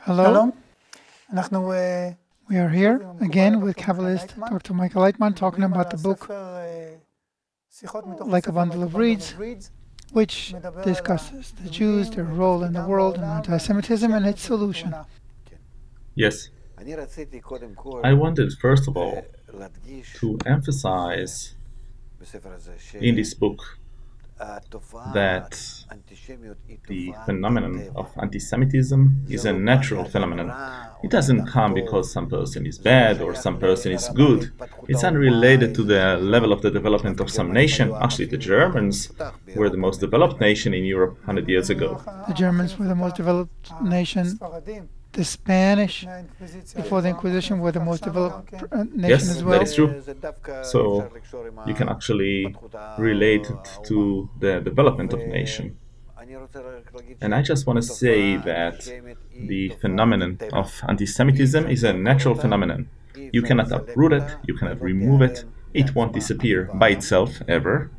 Hello, we are here again with Kabbalist Dr. Michael Laitman talking about the book Like a Bundle of Reeds, which discusses the Jews, their role in the world, and anti-Semitism and its solution. Yes. I wanted, first of all, to emphasize in this book that the phenomenon of anti-Semitism is a natural phenomenon. It doesn't come because some person is bad or some person is good. It's unrelated to the level of the development of some nation. Actually, the Germans were the most developed nation in Europe 100 years ago. The Germans were the most developed nation. The Spanish, before the Inquisition, were the most developed nation as well. Yes, that is true. So you can actually relate it to the development of the nation. And I just want to say that the phenomenon of anti-Semitism is a natural phenomenon. You cannot uproot it, you cannot remove it, it won't disappear by itself ever.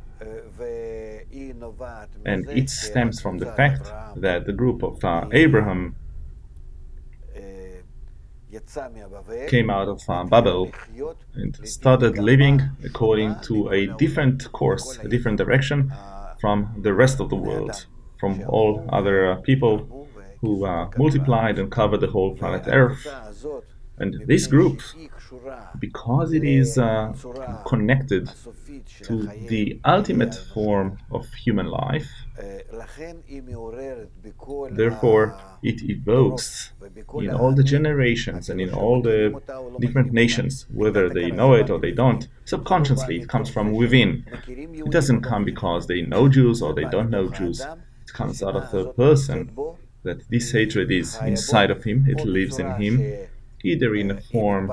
And it stems from the fact that the group of Abraham came out of Babel and started living according to a different course, a different direction from the rest of the world, from all other people who multiplied and covered the whole planet Earth. And this group, because it is connected to the ultimate form of human life, therefore it evokes in all the generations and in all the different nations, whether they know it or they don't, subconsciously it comes from within. It doesn't come because they know Jews or they don't know Jews. It comes out of the person that this hatred is inside of him, it lives in him, either in a form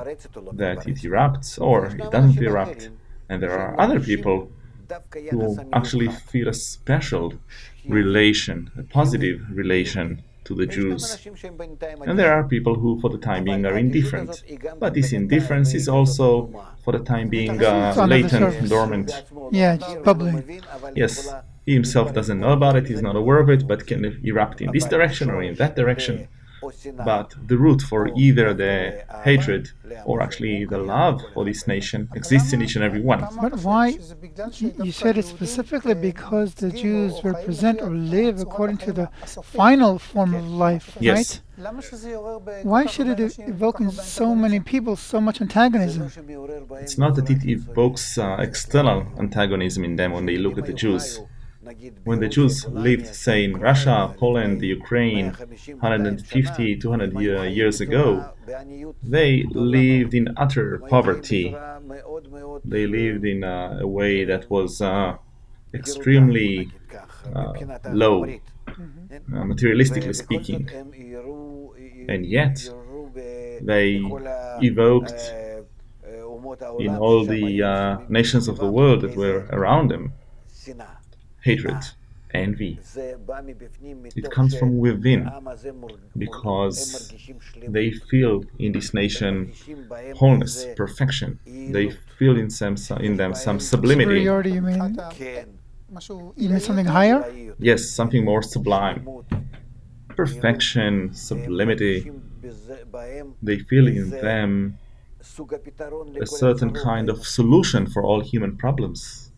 that it erupts or it doesn't erupt. And there are other people who actually feel a special relation, a positive relation to the Jews. And there are people who for the time being are indifferent. But this indifference is also for the time being latent, dormant. Yeah, just bubbling. Yes, he himself doesn't know about it, he's not aware of it, but can erupt in this direction or in that direction. But the root for either the hatred or actually the love for this nation exists in each and every one. But why? You said it specifically because the Jews represent or live according to the final form of life, Yes. right? Why should it evoke in so many people so much antagonism? It's not that it evokes external antagonism in them when they look at the Jews. When the Jews lived, say, in Russia, Poland, the Ukraine, 150, 200 years ago, they lived in utter poverty. They lived in a way that was extremely low, materialistically speaking. And yet, they evoked in all the nations of the world that were around them hatred, envy. It comes from within because they feel in this nation wholeness, perfection. They feel in them some sublimity. Superiority, you mean? You mean something higher? Yes, something more sublime. Perfection, sublimity. They feel in them a certain kind of solution for all human problems.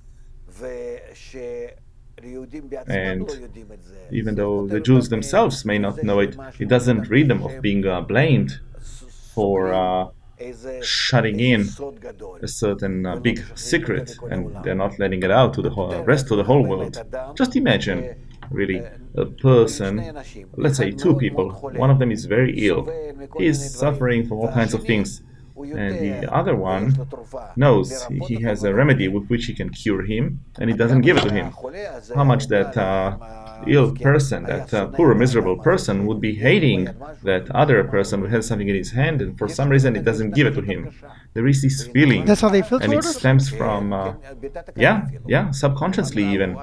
And even though the Jews themselves may not know it, it doesn't rid them of being blamed for shutting in a certain big secret, and they're not letting it out to the rest of the whole world. Just imagine, really, a person, let's say two people, one of them is very ill, he is suffering from all kinds of things, and the other one knows he has a remedy with which he can cure him, and he doesn't give it to him. How much that ill person, that poor, miserable person would be hating that other person who has something in his hand, and for some reason it doesn't give it to him. There is this feeling, That's how they feel and it toward us? stems from, subconsciously even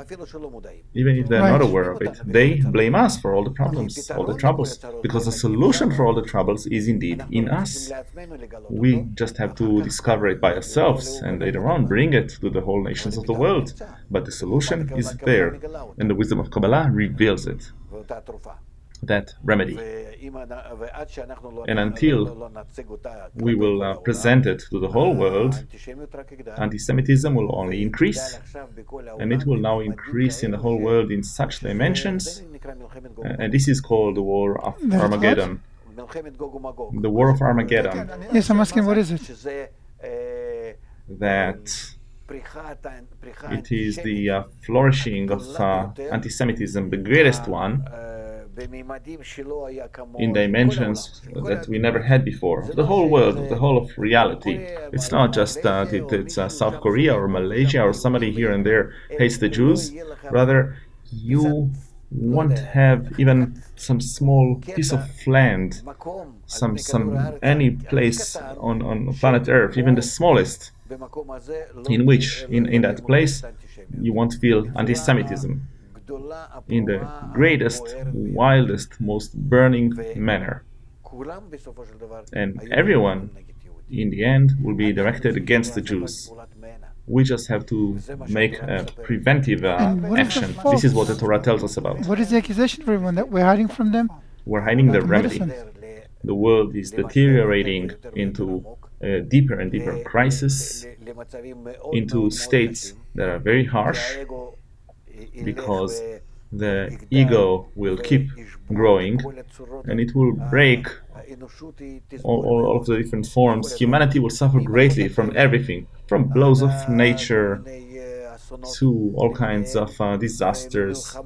if they're not aware of it. They blame us for all the problems, all the troubles, because the solution for all the troubles is indeed in us. We just have to discover it by ourselves and later on bring it to the whole nations of the world. But the solution is there, and the wisdom of Kabbalah reveals it. that remedy. And until we will present it to the whole world, anti-Semitism will only increase, and it will now increase in the whole world in such dimensions, and this is called the War of Armageddon. The War of Armageddon. Yes, I'm asking, what is it? That it is the flourishing of anti-Semitism, the greatest one, in dimensions that we never had before. The whole world, the whole of reality. It's not just that it's South Korea or Malaysia or somebody here and there hates the Jews. Rather, you won't have even some small piece of land, any place on planet Earth, even the smallest, in which, in that place, you won't feel anti-Semitism in the greatest, wildest, most burning manner. And everyone, in the end, will be directed against the Jews. We just have to make a preventive action. This is what the Torah tells us about. What is the accusation for everyone? That we're hiding from them? We're hiding the remedy. The world is deteriorating into a deeper and deeper crisis, into states that are very harsh, because the ego will keep growing and it will break all of the different forms. Humanity will suffer greatly from everything, from blows of nature to all kinds of disasters,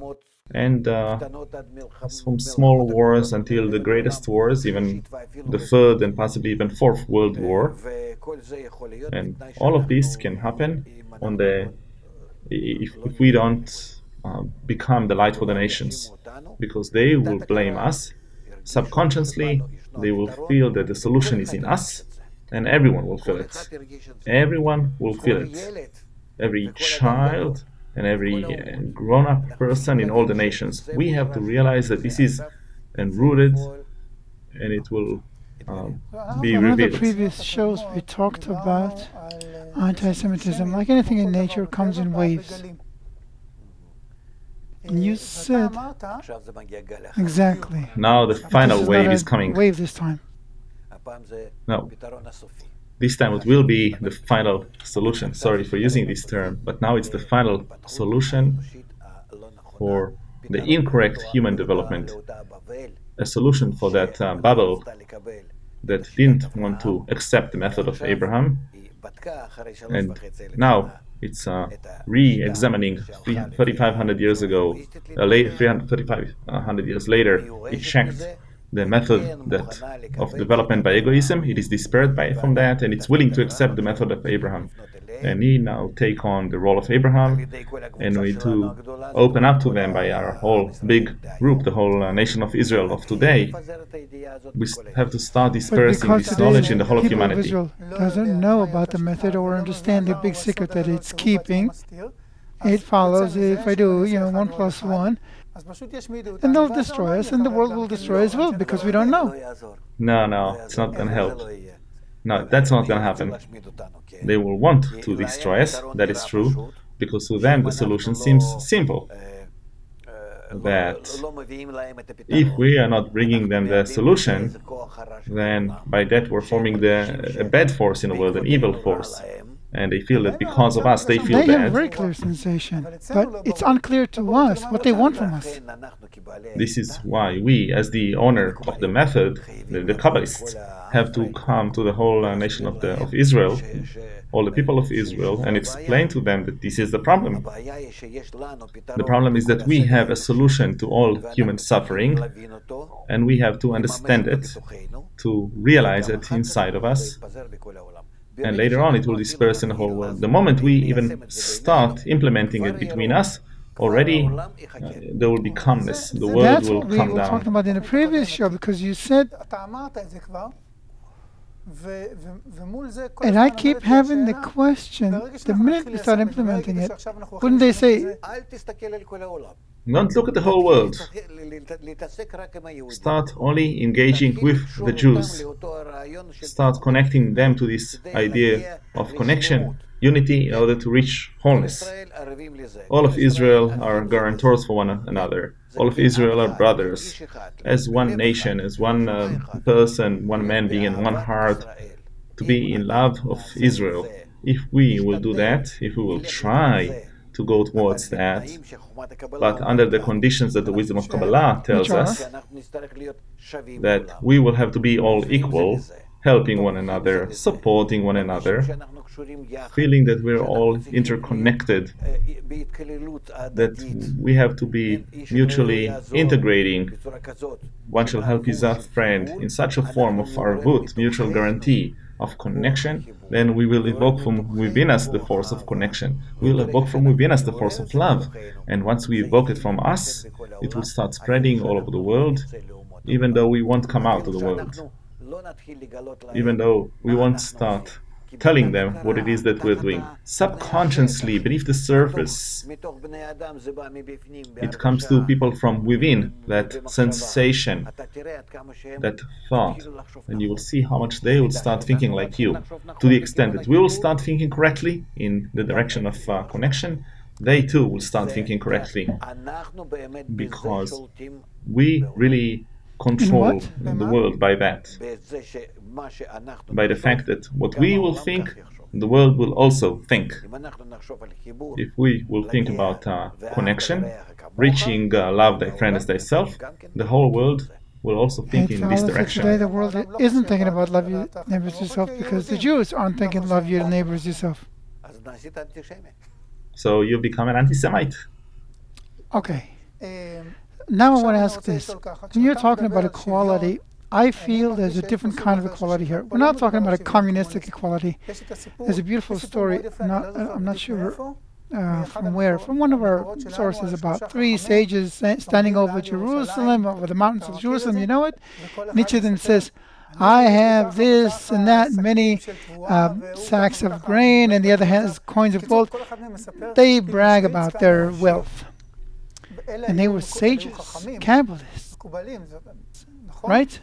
and from small wars until the greatest wars, even the third and possibly even fourth world war. And all of this can happen on if we don't become the light for the nations, because they will blame us. Subconsciously, they will feel that the solution is in us, and everyone will feel it. Everyone will feel it. Every child and every grown-up person in all the nations. We have to realize that this is enrooted, and it will be revealed. In one of the previous shows, we talked about anti-Semitism. Like anything in nature, comes in waves. And you said exactly. Now the final wave is coming. Wave this time. No. This time it will be the final solution. Sorry for using this term, but now it's the final solution for the incorrect human development. A solution for that Babel that didn't want to accept the method of Abraham. And now it's re-examining 3,500 years ago, 3,500 years later, it checked the method of development by egoism. It is despaired from that, and it's willing to accept the method of Abraham. And we now take on the role of Abraham, and we to open up to them by our whole big group, the whole nation of Israel of today. We have to start dispersing this knowledge in the whole of humanity. Israel doesn't know about the method or understand the big secret that it's keeping. It follows, if I do, 1 + 1, and they'll destroy us, and the world will destroy as well, because we don't know. No, it's not going to help. No, that's not going to happen. They will want to destroy us, that is true, because to them the solution seems simple. That if we are not bringing them the solution, then by that we're forming a bad force in the world, an evil force. And they feel that because of us, they feel bad. They have a very clear sensation, but it's unclear to us what they want from us. This is why we, as the owner of the method, the Kabbalists, have to come to the whole nation of Israel, all the people of Israel, and explain to them that this is the problem. The problem is that we have a solution to all human suffering, and we have to understand it, to realize it inside of us. And later on it will disperse in the whole world. The moment we even start implementing it between us, already there will be calmness. The world will come down. That's what we were talking about in the previous show, because you said, and I keep having the question, the minute we start implementing it, wouldn't they say, don't look at the whole world. Start only engaging with the Jews. Start connecting them to this idea of connection unity in order to reach wholeness. All of Israel are guarantors for one another. All of Israel are brothers, as one nation, as one person, one man being in one heart, to be in love of Israel. If we will do that, if we will try to go towards that, but under the conditions that the wisdom of Kabbalah tells us, that we will have to be all equal, helping one another, supporting one another, feeling that we're all interconnected, that we have to be mutually integrating. One shall help his friend in such a form of arvut, mutual guarantee of connection, then we will evoke from within us the force of connection. We will evoke from within us the force of love. And once we evoke it from us, it will start spreading all over the world, even though we won't come out of the world. Even though we won't start telling them what it is that we're doing. Subconsciously, beneath the surface, it comes to people from within, that sensation, that thought. And you will see how much they will start thinking like you. To the extent that we will start thinking correctly in the direction of connection, they too will start thinking correctly. Because we really control the world by that. By the fact that what we will think, the world will also think. If we will think about connection, reaching love thy friend as thyself, the whole world will also think in this direction. Today the world isn't thinking about love your neighbors yourself because the Jews aren't thinking love your neighbors yourself. So you become an anti-Semite. Okay. Now I want to ask this. When you're talking about equality, I feel there's a different kind of equality here. We're not talking about a communistic equality. There's a beautiful story, I'm not sure from where, from one of our sources, about three sages standing over Jerusalem, over the mountains of Jerusalem, you know it? And each of them says, I have this and that, many sacks of grain, and the other has coins of gold. They brag about their wealth. And they were sages, Kabbalists, right?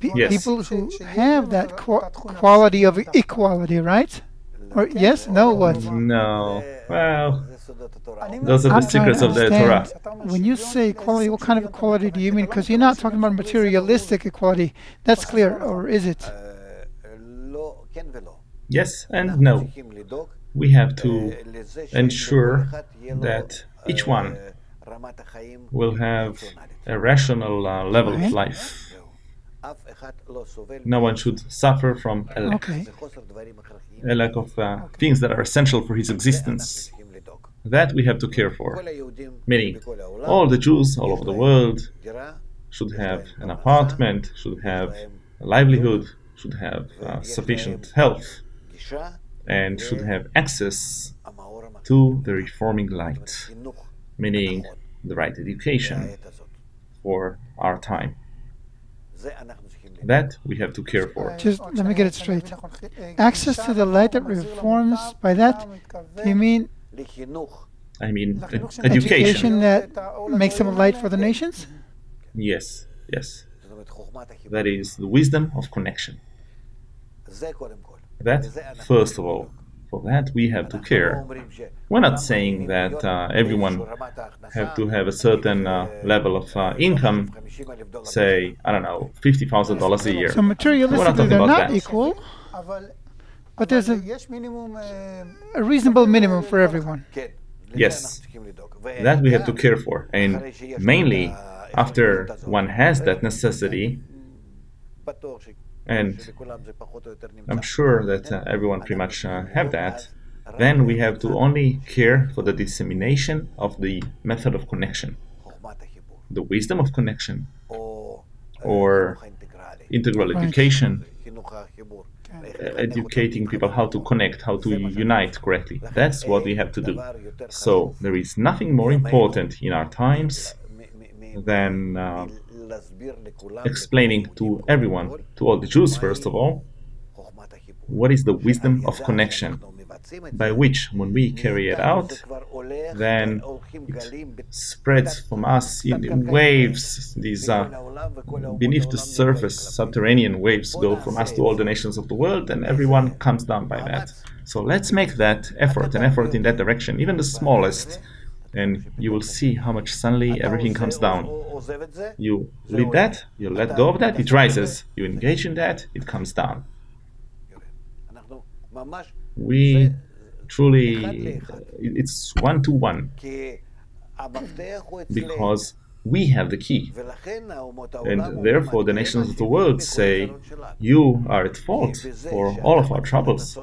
Yes. People who have that quality of equality, right? Or yes, no, what? No. Well, those are the secrets of the Torah. When you say equality, what kind of equality do you mean? Because you're not talking about materialistic equality. That's clear, or is it? Yes and no. We have to ensure that each one will have a rational level of life. No one should suffer from a lack of things that are essential for his existence. That we have to care for. Meaning, all the Jews all over the world should have an apartment, should have a livelihood, should have sufficient health, and should have access to the reforming light, meaning the right education for our time. That we have to care for. Just let me get it straight. Access to the light that reforms, by that, do you mean? I mean education. That makes them a light for the nations? Yes, yes. That is the wisdom of connection. That, first of all. For that we have to care. We're not saying that everyone have to have a certain level of income, say, I don't know, $50,000 a year. So materialistically they're not equal, but there's a reasonable minimum for everyone. Yes, that we have to care for. And mainly after one has that necessity, and I'm sure that everyone pretty much have that, then we have to only care for the dissemination of the method of connection, the wisdom of connection, or integral education, educating people how to connect, how to unite correctly. That's what we have to do. So there is nothing more important in our times than explaining to everyone, to all the Jews first of all, what is the wisdom of connection. by which, when we carry it out, then it spreads from us in waves. These beneath the surface, subterranean waves go from us to all the nations of the world, and everyone comes down by that. So let's make that effort, an effort in that direction, even the smallest, and you will see how much suddenly everything comes down. You lead that, you let go of that, it rises. You engage in that, it comes down. We truly, it's 1-to-1, because we have the key. And therefore the nations of the world say, you are at fault for all of our troubles.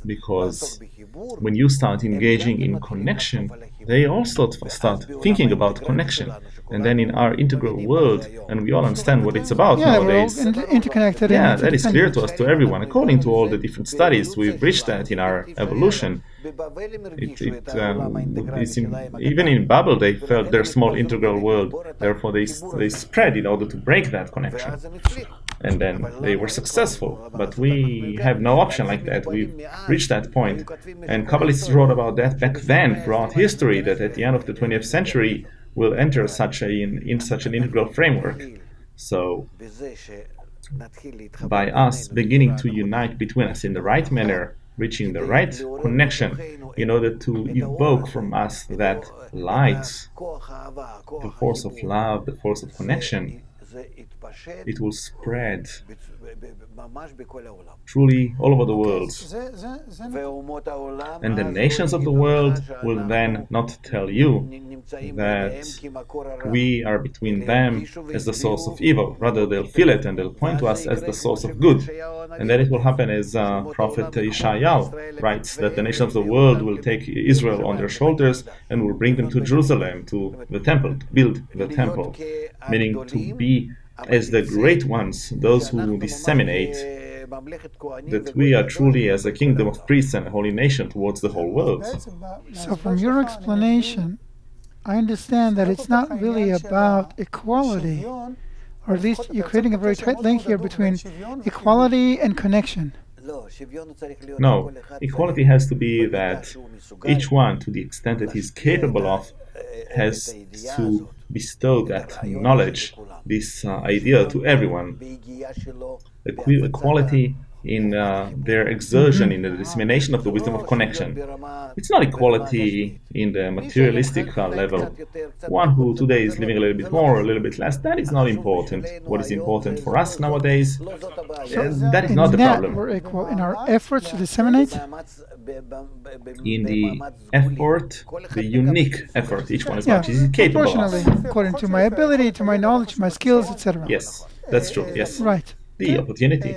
Because when you start engaging in connection, they also start thinking about connection. And then in our integral world, and we all understand what it's about nowadays. We're all interconnected. Yeah, that is clear to us, to everyone. According to all the different studies, we've reached that in our evolution. Even in Babel, they felt their small integral world. Therefore, they spread in order to break that connection. And then they were successful. But we have no option like that. We've reached that point. And Kabbalists wrote about that back then, throughout history, that at the end of the 20th century, we'll enter in such an integral framework. So, by us beginning to unite between us in the right manner, reaching the right connection, in order to evoke from us that light, the force of love, the force of connection, it will spread truly all over the world. And the nations of the world will then not tell you that we are between them as the source of evil. Rather, they'll feel it and they'll point to us as the source of good. And then it will happen as Prophet Yeshayahu writes, that the nations of the world will take Israel on their shoulders and will bring them to Jerusalem, to the temple, to build the temple. Meaning to be as the great ones, those who disseminate that we are truly as a kingdom of priests and a holy nation towards the whole world. So from your explanation, I understand that it's not really about equality, or at least you're creating a very tight link here between equality and connection. No, equality has to be that each one, to the extent that he's capable of, has to bestow that knowledge, this idea to everyone. Equality in their exertion, in the dissemination of the wisdom of connection. It's not equality in the materialistic level. One who today is living a little bit more or a little bit less, that is not important. What is important for us nowadays, that is not the problem. We're equal in our efforts to disseminate? In the effort, the unique effort, each one is much is capable proportionally, according to my ability, to my knowledge, my skills, etc. Yes, that's true, yes. Right. The opportunity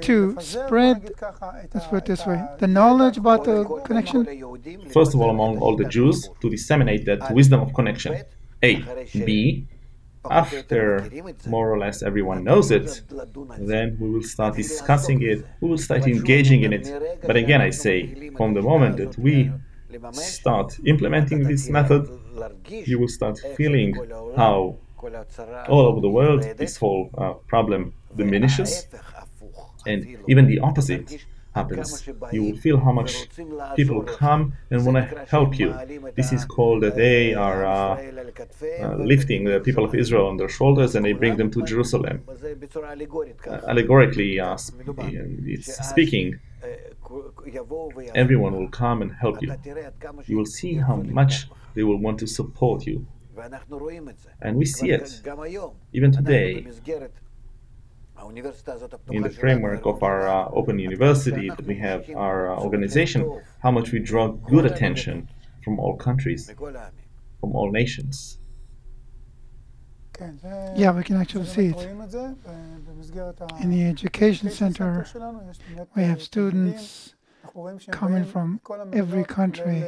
to spread, let's put it this way, the knowledge about the connection? First of all, among all the Jews, to disseminate that wisdom of connection. A. B. After more or less everyone knows it, then we will start discussing it, we will start engaging in it. But again, I say, from the moment that we start implementing this method, you will start feeling how all over the world this whole problem diminishes, and even the opposite happens. You will feel how much people come and want to help you. This is called that they are lifting the people of Israel on their shoulders and they bring them to Jerusalem. Allegorically speaking, everyone will come and help you. You will see how much they will want to support you. And we see it, even today, in the framework of our open university that we have, our organization, how much we draw good attention from all countries, from all nations. Yeah, we can actually see it. In the education center, we have students coming from every country.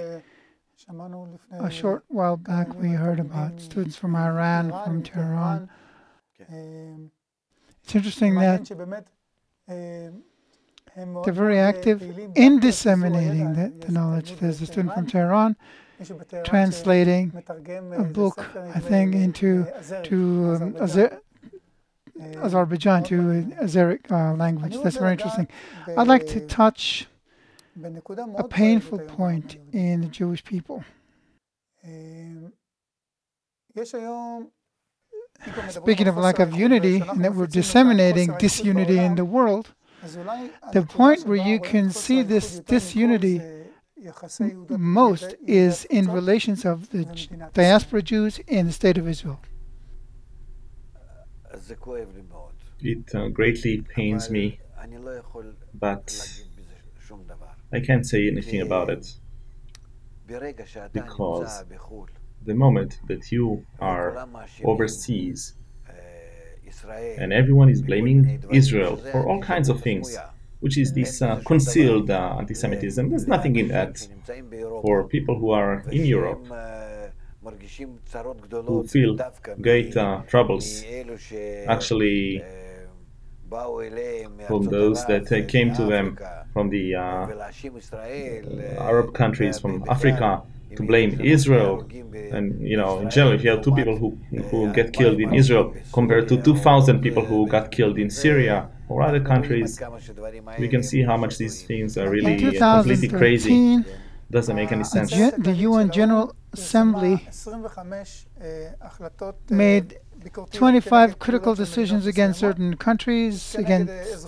A short while back, we heard about students from Iran, from Tehran. It's interesting that they're very active in disseminating the knowledge. There's a student from Tehran translating a book, I think, into Azerbaijan, to Azeric language. That's very interesting. I'd like to touch a painful point in the Jewish people. Speaking of lack of unity, and that we're disseminating disunity in the world, the point where you can see this disunity most is in relations of the diaspora Jews in the state of Israel. It greatly pains me, but I can't say anything about it, because the moment that you are overseas and everyone is blaming Israel for all kinds of things, which is this concealed anti-Semitism, there's nothing in that. For people who are in Europe, who feel great troubles, actually from those that came to them from the Arab countries, from Africa, to blame Israel. And in general, if you have two people who get killed in Israel compared to 2,000 people who got killed in Syria or other countries, we can see how much these things are really completely crazy. Doesn't make any sense. The UN General Assembly made 25 critical decisions against certain countries, against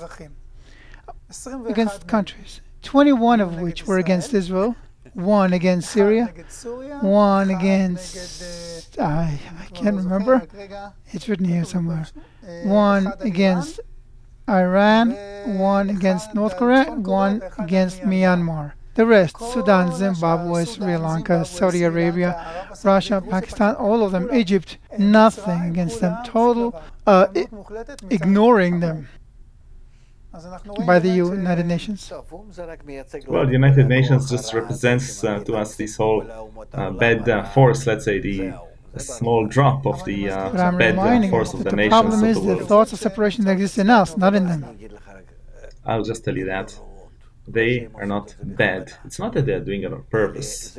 countries, 21 of which were against Israel, 1 against Syria, 1 against, I can't remember, it's written here somewhere, 1 against Iran, 1 against North Korea, 1 against Myanmar. The rest, Sudan, Zimbabwe, Sri Lanka, Saudi Arabia, Russia, Pakistan, all of them, Egypt, nothing against them, total ignoring them by the United Nations. Well, the United Nations just represents to us this whole bad force, let's say, the small drop of the bad force of the nations of the world. The problem is the thoughts of separation that exist in us, not in them. I'll just tell you that. They are not bad. It's not that they're doing it on purpose.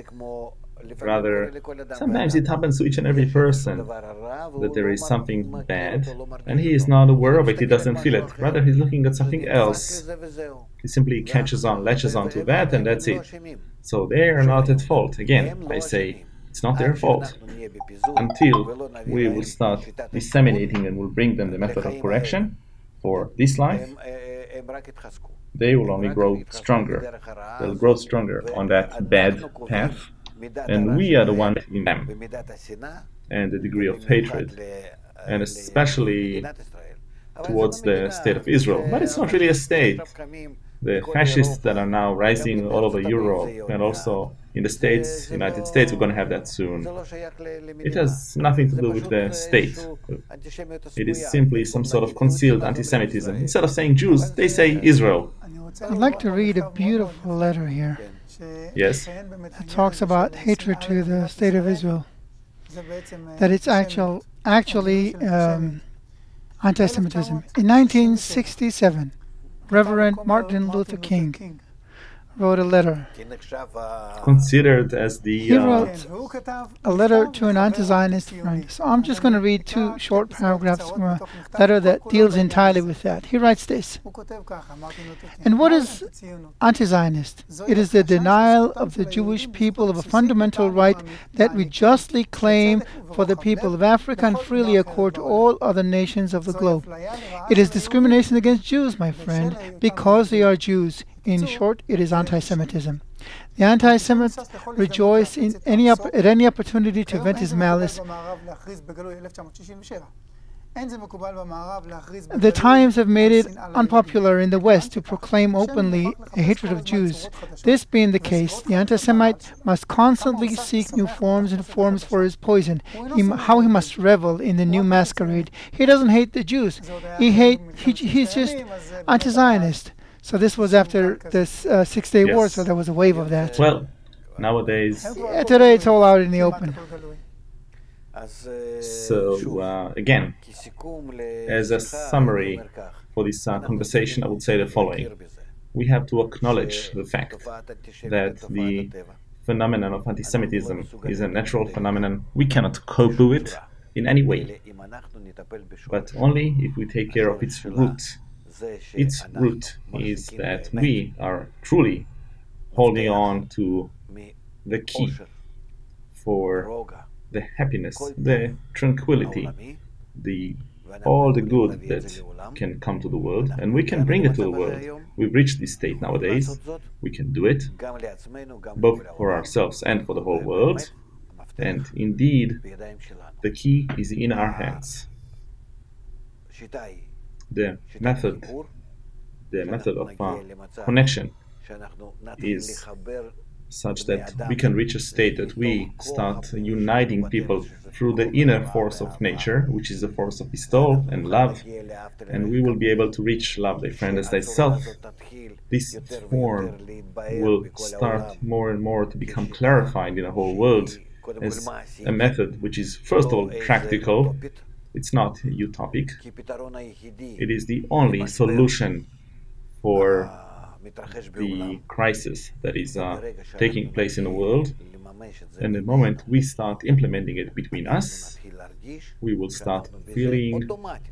Rather, sometimes it happens to each and every person that there is something bad, and he is not aware of it, he doesn't feel it. Rather, he's looking at something else. He simply latches on to that, and that's it. So they are not at fault. Again, I say, it's not their fault. Until we will start disseminating and will bring them the method of correction for this life, they will only grow stronger. They'll grow stronger on that bad path, and we are the one in them. And the degree of hatred, and especially towards the state of Israel. But it's not really a state. The fascists that are now rising all over Europe and also in the States, United States, we're going to have that soon. It has nothing to do with the state. It is simply some sort of concealed anti-Semitism. Instead of saying Jews, they say Israel. I'd like to read a beautiful letter here. Yes. It talks about hatred to the state of Israel. That it's actually anti-Semitism. In 1967, Reverend Martin Luther King wrote a letter. Considered as the... He wrote a letter to an anti-Zionist friend. So I'm just going to read 2 short paragraphs from a letter that deals entirely with that. He writes this. And what is anti-Zionist? It is the denial of the Jewish people of a fundamental right that we justly claim for the people of Africa and freely accord to all other nations of the globe. It is discrimination against Jews, my friend, because they are Jews. In short, it is anti-Semitism. The anti-Semites rejoice at any opportunity to vent his malice. The times have made it unpopular in the West to proclaim openly a hatred of Jews. This being the case, the anti-Semite must constantly seek new forms and forms for his poison. How he must revel in the new masquerade. He doesn't hate the Jews. He's just anti-Zionist. So this was after this 6-Day War, so there was a wave of that. Well, nowadays... today it's all out in the open. So, again, as a summary for this conversation, I would say the following. We have to acknowledge the fact that the phenomenon of anti-Semitism is a natural phenomenon. We cannot cope with it in any way, but only if we take care of its root. Its root is that we are truly holding on to the key for the happiness, the tranquility, all the good that can come to the world, and we can bring it to the world. We've reached this state nowadays. We can do it, both for ourselves and for the whole world. And indeed, the key is in our hands. The method of connection is such that we can reach a state that we start uniting people through the inner force of nature, which is the force of bestowal and love, and we will be able to reach love thy friend as thyself. This form will start more and more to become clarified in the whole world as a method which is first of all practical. It's not utopic. It is the only solution for the crisis that is taking place in the world. And the moment we start implementing it between us, we will start feeling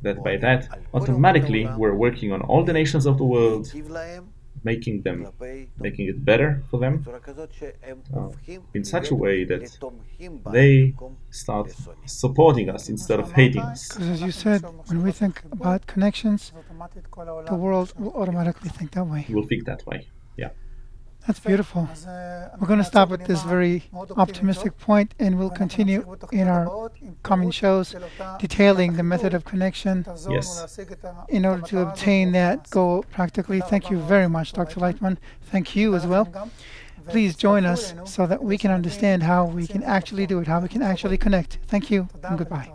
that by that, automatically, we're working on all the nations of the world, making it better for them in such a way that they start supporting us instead of hating us. Because as you said, when we think about connections, the world will automatically think that way. We'll think that way, yeah. That's beautiful. We're going to stop at this very optimistic point, and we'll continue in our coming shows detailing the method of connection Yes. in order to obtain that goal practically. Thank you very much, Dr. Laitman. Thank you as well. Please join us so that we can understand how we can actually do it, how we can actually connect. Thank you, and goodbye.